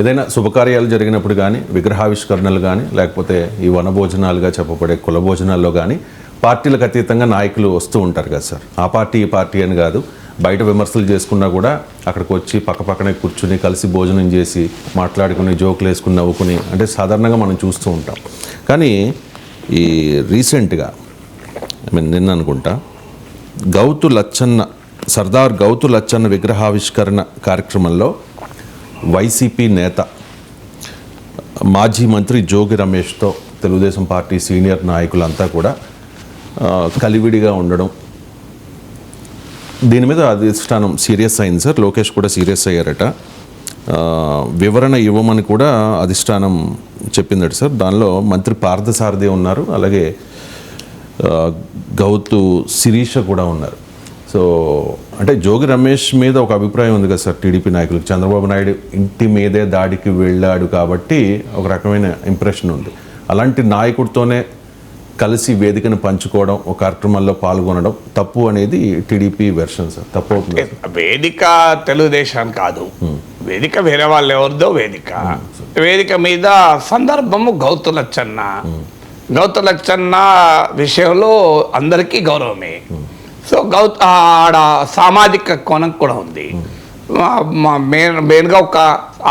ఏదైనా శుభకార్యాలు జరిగినప్పుడు కానీ, విగ్రహావిష్కరణలు కానీ, లేకపోతే ఈ వనభోజనాలుగా చెప్పబడే కులభోజనాల్లో కానీ పార్టీలకు అతీతంగా నాయకులు వస్తూ ఉంటారు కదా సార్. ఆ పార్టీ ఈ పార్టీ అని కాదు, బయట విమర్శలు చేసుకున్నా కూడా అక్కడికి వచ్చి పక్కపక్కనే కూర్చుని కలిసి భోజనం చేసి మాట్లాడుకుని జోకులు వేసుకుని నవ్వుకుని అంటే సాధారణంగా మనం చూస్తూ ఉంటాం. కానీ ఈ రీసెంట్గా నిన్న అనుకుంటా సర్దార్ గౌతు లచ్చన్న విగ్రహావిష్కరణ కార్యక్రమంలో వైసీపీ నేత మాజీ మంత్రి జోగి రమేష్తో తెలుగుదేశం పార్టీ సీనియర్ నాయకులంతా కూడా కలివిడిగా ఉండడం, దీని మీద అధిష్టానం సీరియస్ అయింది సార్. లోకేష్ కూడా సీరియస్ అయ్యారట. వివరణ ఇవ్వమని కూడా అధిష్టానం చెప్పిందట సార్. దానిలో మంత్రి పార్థసారథి ఉన్నారు, అలాగే గౌతు శిరీష కూడా ఉన్నారు. సో అంటే జోగి రమేష్ మీద ఒక అభిప్రాయం ఉంది కదా సార్ టీడీపీ నాయకులకు, చంద్రబాబు నాయుడు ఇంటి మీదే దాడికి వెళ్ళాడు కాబట్టి ఒక రకమైన ఇంప్రెషన్ ఉంది. అలాంటి నాయకుడితోనే కలిసి వేదికను పంచుకోవడం, ఒక కార్యక్రమాల్లో పాల్గొనడం తప్పు అనేది టీడీపీ వెర్షన్ సార్. తప్పు అవుతుంది. వేదిక తెలుగుదేశం కాదు, వేదిక వేరే వాళ్ళు ఎవరిదో వేదిక మీద సందర్భము గౌతు లచ్చన్న విషయంలో అందరికీ గౌరవమే. సో ఆడ సామాజిక కోణం కూడా ఉంది. మెయిన్గా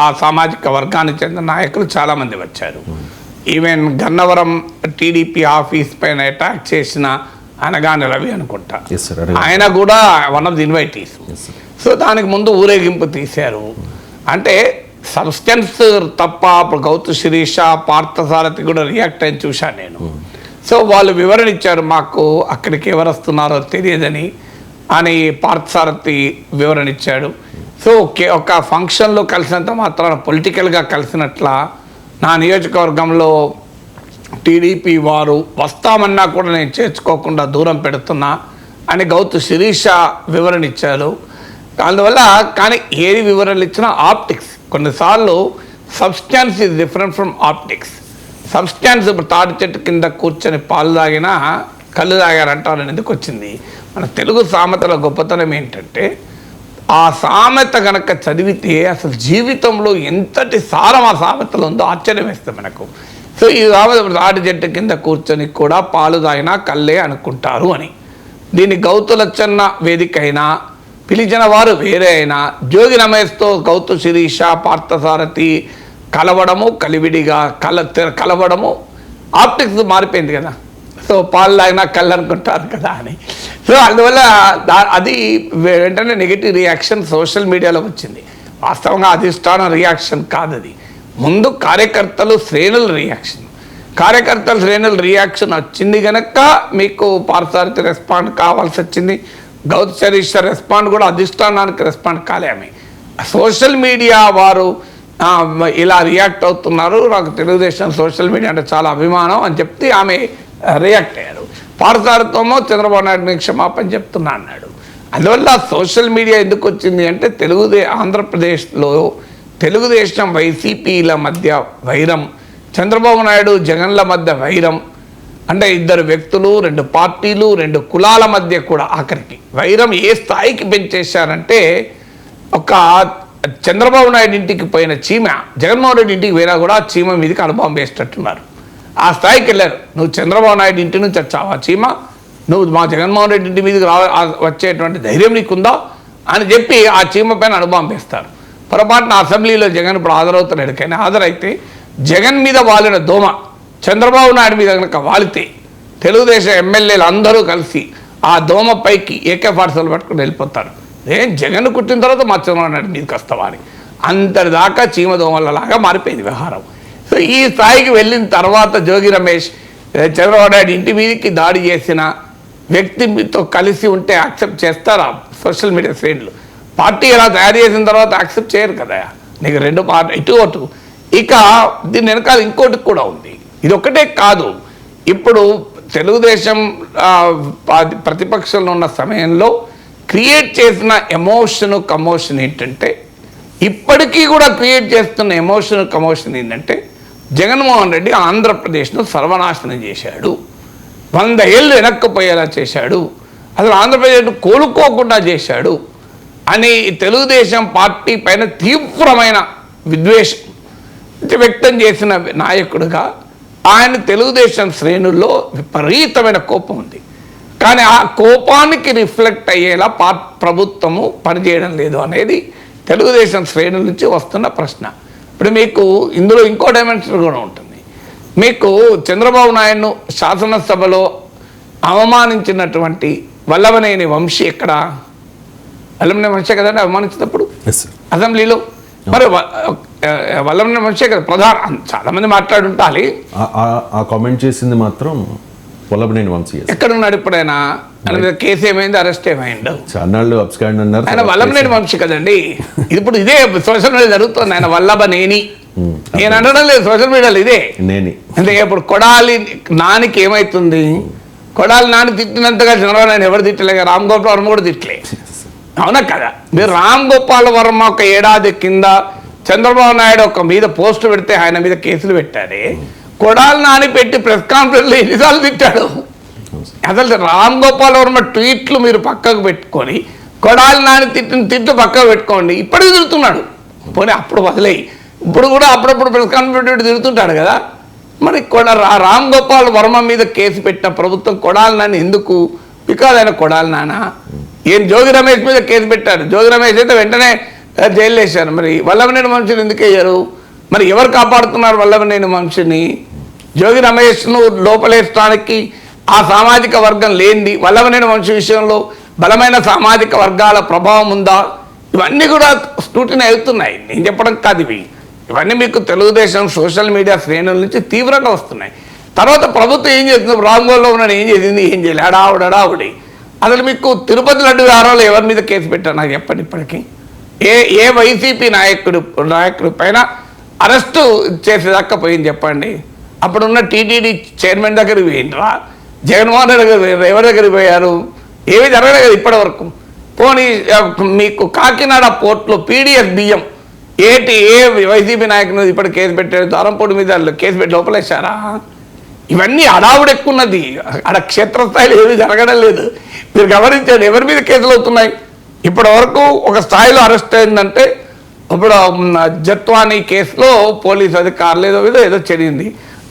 ఆ సామాజిక వర్గానికి చెందిన నాయకులు చాలామంది వచ్చారు. ఈవెన్ గన్నవరం టీడీపీ ఆఫీస్ పైన అటాక్ చేసిన అనగానే రవి అనుకుంటా, ఆయన కూడా one of the invitees. So దానికి ముందు ఊరేగింపు తీశారు. అంటే సబ్స్టెన్స్ తప్ప ఇప్పుడు గౌతు శిరీష పార్థసారథి కూడా రియాక్ట్ అని చూశాను నేను. సో వాళ్ళు వివరణ ఇచ్చారు, మాకు అక్కడికి ఎవరు వస్తున్నారో తెలియదని అని పార్థసారథి వివరణ ఇచ్చాడు. సో ఒక ఫంక్షన్లో కలిసినంత మాత్రాన పొలిటికల్గా కలిసినట్ల నా నియోజకవర్గంలో టీడీపీ వారు వస్తామన్నా కూడా నేను చేర్చుకోకుండా దూరం పెడుతున్నా అని గౌతు శిరీష వివరణ ఇచ్చారు. అందువల్ల కానీ ఏది వివరణలు ఇచ్చినా ఆప్టిక్స్, కొన్నిసార్లు substance is different from optics. Substance ఇప్పుడు తాటి చెట్టు కింద కూర్చొని పాలు తాగినా కళ్ళు తాగారంటారు ఎందుకు వచ్చింది. మన తెలుగు సామెతల గొప్పతనం ఏంటంటే ఆ సామెత కనుక చదివితే అసలు జీవితంలో ఎంతటి సారం ఆ సామెతలో ఉందో ఆశ్చర్యం వేస్తుంది మనకు. సో ఈ సామెత తాటి చెట్టు కింద కూర్చొని కూడా పాలు తాగినా కళ్ళే అనుకుంటారు అని. దీన్ని గౌతు లచ్చన్న వేదిక అయినా పిలిచిన వారు వేరే అయినా జోగి రమేష్తో గౌతు శిరీష పార్థసారథి కలవడము, కలివిడిగా కలవడము ఆప్టిక్స్ మారిపోయింది కదా. సో పాలు తాగినా కళ్ళు అనుకుంటారు కదా అని. సో అందువల్ల అది వెంటనే నెగిటివ్ రియాక్షన్ సోషల్ మీడియాలో వచ్చింది. వాస్తవంగా అధిష్టానం రియాక్షన్ కాదు, అది ముందు కార్యకర్తలు శ్రేణుల రియాక్షన్ వచ్చింది కనుక మీకు పార్థసారథి రెస్పాండ్ కావాల్సి వచ్చింది. గౌతు శిరీష రెస్పాండ్ కూడా అధిష్టానానికి రెస్పాండ్ కాలే. ఆమె సోషల్ మీడియా వారు ఇలా రియాక్ట్ అవుతున్నారు, నాకు తెలుగుదేశం సోషల్ మీడియా అంటే చాలా అభిమానం అని చెప్తే ఆమె రియాక్ట్ అయ్యారు. పార్థసారథితో చంద్రబాబు నాయుడు క్షమాపణ చెప్తున్నా అన్నాడు. అందువల్ల సోషల్ మీడియా ఎందుకు వచ్చింది అంటే ఆంధ్రప్రదేశ్లో తెలుగుదేశం వైసీపీల మధ్య వైరం, చంద్రబాబు నాయుడు జగన్ల మధ్య వైరం, అంటే ఇద్దరు వ్యక్తులు, 2 పార్టీలు, 2 కులాల మధ్య కూడా ఆఖరికి వైరం ఏ స్థాయికి పెంచేశారంటే ఒక చంద్రబాబు నాయుడు ఇంటికి పోయిన చీమ జగన్మోహన్ రెడ్డి ఇంటికి పోయినా కూడా చీమ మీదకి అనుభవం వేసేటట్టున్నారు. ఆ స్థాయికి వెళ్ళారు. నువ్వు చంద్రబాబు నాయుడు ఇంటి నుంచి వచ్చావా చీమ, నువ్వు మా జగన్మోహన్ రెడ్డి ఇంటి మీదకి వచ్చేటువంటి ధైర్యం నీకుందా అని చెప్పి ఆ చీమ పైన అనుభవం వేస్తారు. పొరపాటున అసెంబ్లీలో జగన్ ఇప్పుడు హాజరవుతున్నాడు, కానీ హాజరైతే జగన్ మీద వాలిన దోమ చంద్రబాబు నాయుడు మీద కనుక వాలితే తెలుగుదేశం ఎమ్మెల్యేలు అందరూ కలిసి ఆ దోమ పైకి AK-47 పట్టుకుని వెళ్ళిపోతారు. జగన్ కుట్టిన తర్వాత మా చంద్రబాబు నాయుడు మీదకి వస్తావా అని. అంతటిదాకా చీమ దోమలలాగా మారిపోయింది వ్యవహారం. సో ఈ స్థాయికి వెళ్ళిన తర్వాత జోగి రమేష్ చంద్రబాబు నాయుడు ఇంటి మీదకి దాడి చేసిన వ్యక్తితో కలిసి ఉంటే యాక్సెప్ట్ చేస్తారా సోషల్ మీడియా శ్రేణులు? పార్టీ ఎలా తయారు చేసిన తర్వాత యాక్సెప్ట్ చేయరు కదా. నీకు 2 పార్టీ ఇటు ఇక దీని వెనకాల ఇంకోటి కూడా ఉంది. ఇది ఒక్కటే కాదు, ఇప్పుడు తెలుగుదేశం ప్రతిపక్షంలో ఉన్న సమయంలో క్రియేట్ చేసిన కమోషన్ ఏంటంటే, ఇప్పటికీ కూడా క్రియేట్ చేస్తున్న కమోషన్ ఏంటంటే జగన్మోహన్ రెడ్డి ఆంధ్రప్రదేశ్ను సర్వనాశనం చేశాడు, 100 ఏళ్ళు వెనక్కిపోయేలా చేశాడు, అసలు ఆంధ్రప్రదేశ్ను కోలుకోకుండా చేశాడు అని తెలుగుదేశం పార్టీ పైన తీవ్రమైన విద్వేషం వ్యక్తం చేసిన నాయకుడిగా ఆయన తెలుగుదేశం శ్రేణుల్లో విపరీతమైన కోపం ఉంది. కానీ ఆ కోపానికి రిఫ్లెక్ట్ అయ్యేలా ప్రభుత్వము పనిచేయడం లేదు అనేది తెలుగుదేశం శ్రేణుల నుంచి వస్తున్న ప్రశ్న. ఇప్పుడు మీకు ఇందులో ఇంకో డైమెన్షన్ కూడా ఉంటుంది. మీకు చంద్రబాబు నాయుడును శాసనసభలో అవమానించినటువంటి వల్లభనేని వంశీ ఎక్కడ? వల్లభనేని వంశీ కదండి అవమానించినప్పుడు అసెంబ్లీలో. మరి వల్లభనేని వంశీ కదా ప్రధాన, చాలా మంది మాట్లాడుంటాలి. ఆ కామెంట్ చేసింది మాత్రం వల్లభనేని వంశీ. ఎక్కడున్నాడు ఇప్పుడైనా? ఆయన మీద కేసు ఏమైంది, అరెస్ట్ ఏమైండు? చాన్నాళ్ళు అబ్స్కాండ్ అన్నారు. ఆయన వల్లభనేని వంశీ కదండి. ఇప్పుడు ఇదే సోషల్ మీడియా జరుగుతుంది. ఆయన వల్లభనేని, నేను అనడం లేదు, సోషల్ మీడియాలో ఇదే నేని. అంటే ఇప్పుడు కొడాలి నానికి ఏమైతుంది? కొడాలి నాని తిట్టినంతగా చంద్రబాబు నాయుడు ఎవరు తిట్టలేక రామ్ గోపాల్ వర్మ కూడా తిట్టలే, అవునా కదా? మీరు రామ్ గోపాల్ వర్మ ఒక ఏడాది కింద చంద్రబాబు నాయుడు ఒక మీద పోస్ట్ పెడితే ఆయన మీద కేసులు పెట్టారే. కొడాలి నాని పెట్టి ప్రెస్ కాన్ఫరెన్స్లో ఎన్నిసార్లు తిట్టాడు? అసలు రామ్ గోపాల్ వర్మ ట్వీట్లు మీరు పక్కకు పెట్టుకొని కొడాలి నాని తిట్టిన తిట్టు పక్కకు పెట్టుకోండి. ఇప్పటికి తిడుతున్నాడు, పోనీ అప్పుడు వదిలేయి, ఇప్పుడు కూడా అప్పుడప్పుడు ప్రెస్ కాన్ఫరెన్స్ పెట్టి తిడుతుంటాడు కదా. మరి రామ్ గోపాల్ వర్మ మీద కేసు పెట్టిన ప్రభుత్వం కొడాలి నాని ఎందుకు? బికాజ్ ఆయన కొడాలి నాన్న. ఏం జోగి రమేష్ మీద కేసు పెట్టారు, జోగి రమేష్ అయితే వెంటనే జైలు వేశారు. మరి వల్లభనేని వంశీని ఎందుకు వేయరు? మరి ఎవరు కాపాడుతున్నారు వల్లభనేని వంశీని? జోగి రమేష్ను లోపలేయడానికి ఆ సామాజిక వర్గం లేనిది వల్లభనేని వంశీ విషయంలో బలమైన సామాజిక వర్గాల ప్రభావం ఉందా? ఇవన్నీ కూడా స్క్రూటినీ అవుతున్నాయి. నేను చెప్పడం కాదు, ఇవన్నీ మీకు తెలుగుదేశం సోషల్ మీడియా శ్రేణుల నుంచి తీవ్రంగా వస్తున్నాయి. తర్వాత ప్రభుత్వం ఏం చేస్తుంది? రాంగోలో ఉన్నాడు, ఏం చేసింది? ఏం చేయలేదు, అడావుడి. అసలు మీకు తిరుపతి లడ్డు వ్యవహారంలో ఎవరి మీద కేసు పెట్టారు నాకు చెప్పండి. ఇప్పటికీ ఏ వైసీపీ నాయకుడి పైన అరెస్టు చేసేదాకా పోయింది చెప్పండి. అప్పుడున్న టీటీడీ చైర్మన్ దగ్గరికి పోయిండ్రా, జగన్మోహన్ రెడ్డి దగ్గర ఎవరి దగ్గరికి పోయారు? ఏమీ జరగలేదు కదా ఇప్పటి వరకు. పోనీ మీకు కాకినాడ పోర్టులో పీడిఎస్ బియ్యం ఏ వైసీపీ నాయకుని ఇప్పుడు కేసు పెట్టారు, దారంపూడి మీద కేసు పెట్టి లోపలేశారా? ఇవన్నీ అడావుడు ఎక్కున్నది, అక్కడ క్షేత్రస్థాయిలో ఏమీ జరగడం లేదు. మీరు గమనించండి, ఎవరి మీద కేసులు అవుతున్నాయి? ఇప్పటి వరకు ఒక స్థాయిలో అరెస్ట్ అయిందంటే ఇప్పుడు జత్వానీ కేసులో పోలీసు అధికారులు ఏదో చెడింది.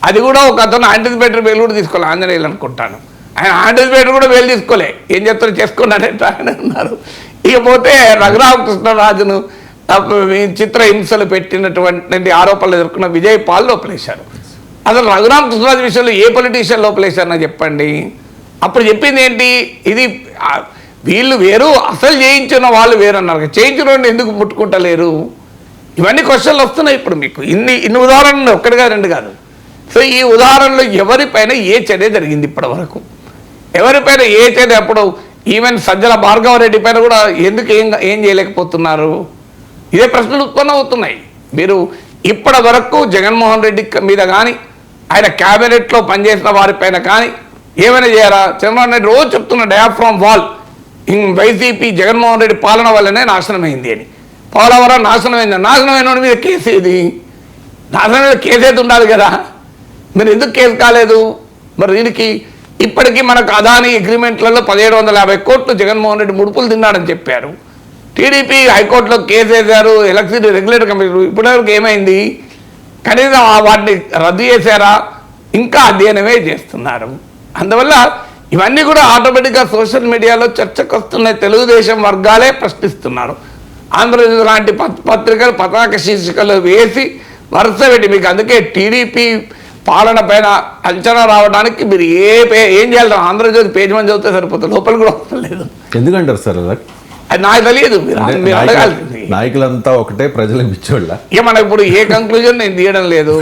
అది కూడా ఒక అతను యాంటిసిపేటరీ బెయిల్ కూడా తీసుకోవాలి, ఆంజనేయులు అనుకుంటాను. ఆయన యాంటిసిపేటరీ కూడా బెయిల్ తీసుకోలే, ఏం చెప్తారు చేసుకున్నాడంటే ఆయన ఉన్నారు. ఇకపోతే రఘురామకృష్ణరాజును చిత్ర హింసలు పెట్టినటువంటి ఆరోపణలు ఎదుర్కొన్న విజయ్ పాల్ లోపలేశారు. అసలు రఘురామకృష్ణరాజు విషయంలో ఏ పొలిటీషియన్ లోపలేశారు నాకు చెప్పండి. అప్పుడు చెప్పింది ఏంటి? ఇది వీళ్ళు వేరు, అసలు చేయించిన వాళ్ళు వేరు అన్నారు. చేయించిన వాళ్ళు ఎందుకు ముట్టుకుంటలేరు? ఇవన్నీ క్వశ్చన్లు వస్తున్నాయి ఇప్పుడు మీకు. ఇన్ని ఉదాహరణలు ఒక్కటిగా రెండు కాదు. సో ఈ ఉదాహరణలో ఎవరిపైన ఏ చర్య జరిగింది ఇప్పటి వరకు? ఎవరిపైన ఏ చర్య? అప్పుడు ఈవెన్ సజ్జల భార్గవరెడ్డి పైన కూడా ఎందుకు ఏం చేయలేకపోతున్నారు? ఇదే ప్రశ్నలు ఉత్పన్నం అవుతున్నాయి. మీరు ఇప్పటి వరకు జగన్మోహన్ రెడ్డి మీద కానీ ఆయన క్యాబినెట్లో పనిచేసిన వారిపైన కానీ ఏమైనా చేయరా? చంద్రబాబు నాయుడు రోజు చెప్తున్న diaphragm wall YCP Jaganmohan Reddy పాలన వల్లనే నాశనమైంది అని. పోలవరం నాశనమైంది, నాశనమైన మీద కేసు ఏది? నాశనం మీద కేసు అయితే ఉండాలి కదా, మీరు ఎందుకు కేసు కాలేదు? మరి దీనికి ఇప్పటికీ మనకు అదానీ అగ్రిమెంట్లలో 1750 కోట్లు జగన్మోహన్ రెడ్డి ముడుపులు తిన్నాడని చెప్పారు. టీడీపీ హైకోర్టులో కేసు వేశారు, ఎలక్ట్రిసిటీ రెగ్యులేటర్ కమిషన్. ఇప్పటివరకు ఏమైంది? కనీసం వాటిని రద్దు చేశారా? ఇంకా అధ్యయనమే చేస్తున్నారు. అందువల్ల ఇవన్నీ కూడా ఆటోమేటిక్గా సోషల్ మీడియాలో చర్చకు వస్తున్నాయి. తెలుగుదేశం వర్గాలే ప్రశ్నిస్తున్నారు. ఆంధ్రజ్యోతి లాంటి పత్రికలు పతాక శీర్షికలు వేసి వరుస పెట్టి మీకు అందుకే టీడీపీ పాలన పైన అంచనా రావడానికి మీరు ఏం చేయాలి? ఆంధ్రజ్యోతి పేజ్ మంది చదివితే సరిపోతుంది, లోపల కూడా అవసరం లేదు. ఎందుకంటారు సార్ అలా? అది నాకు తెలియదు, మీరు అడగాల్సింది. నాయకులంతా ఒకటే, ప్రజలకు పిచ్చోళ్ళ. ఇక మనకు ఇప్పుడు ఏ కంక్లూజన్ నేను తీయడం లేదు,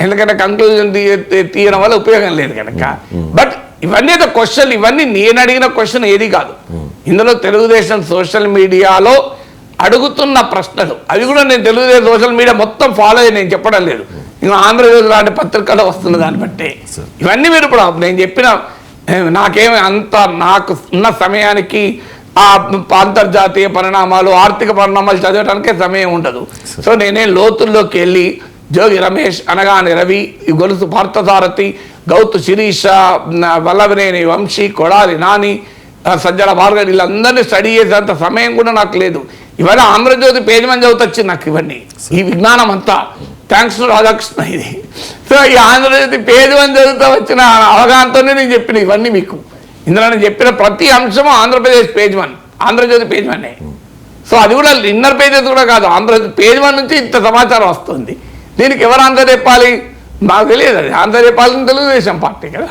ఎందుకంటే కంక్లూజన్ తీయడం వల్ల ఉపయోగం లేదు కనుక. బట్ ఇవన్నీ అయితే క్వశ్చన్, ఇవన్నీ నేను అడిగిన క్వశ్చన్ ఏది కాదు. ఇందులో తెలుగుదేశం సోషల్ మీడియాలో అడుగుతున్న ప్రశ్నలు అవి కూడా నేను తెలుగుదేశం సోషల్ మీడియా మొత్తం ఫాలో అయ్యి నేను చెప్పడం లేదు. ఇంకా ఆంధ్రజ్యోతి లాంటి పత్రికలో వస్తున్న దాన్ని బట్టే ఇవన్నీ మీరు ఇప్పుడు నేను చెప్పిన నాకేమి అంత నాకు ఉన్న సమయానికి ఆ అంతర్జాతీయ పరిణామాలు ఆర్థిక పరిణామాలు చదవడానికే సమయం ఉండదు. సో నేనే లోతుల్లోకి వెళ్ళి జోగి రమేష్, అనగాని రవి, గొలుసు పార్థసారథి, గౌతు శిరీష, వల్లభనేని వంశీ, కొడాలి నాని, సజ్జల భార్గవి వీళ్ళందరినీ స్టడీ చేసేంత సమయం కూడా నాకు లేదు. ఇవన్నీ ఆంధ్రజ్యోతి పేజ్ మంది చదువుతూ వచ్చింది నాకు ఇవన్నీ, ఈ విజ్ఞానం అంతా థ్యాంక్స్ టు రాధాకృష్ణ ఇది. సో ఈ ఆంధ్రజ్యోతి పేజ్ మంది చదువుతూ వచ్చిన అవగాహనతోనే నేను చెప్పిన ఇవన్నీ మీకు. ఇందులో నేను చెప్పిన ప్రతి అంశము Andhra Pradesh page 1, Andhra Jyothi page 1. So అది కూడా ఇన్నర్ పేజెస్ కూడా కాదు, ఆంధ్రజ్యోతి పేజ్ 1 నుంచి ఇంత సమాచారం వస్తుంది. దీనికి ఎవరు ఆన్సర్ చెప్పాలి? నాకు తెలియదు. అది ఆన్సర్ చెప్పాలని తెలుగుదేశం పార్టీ కదా.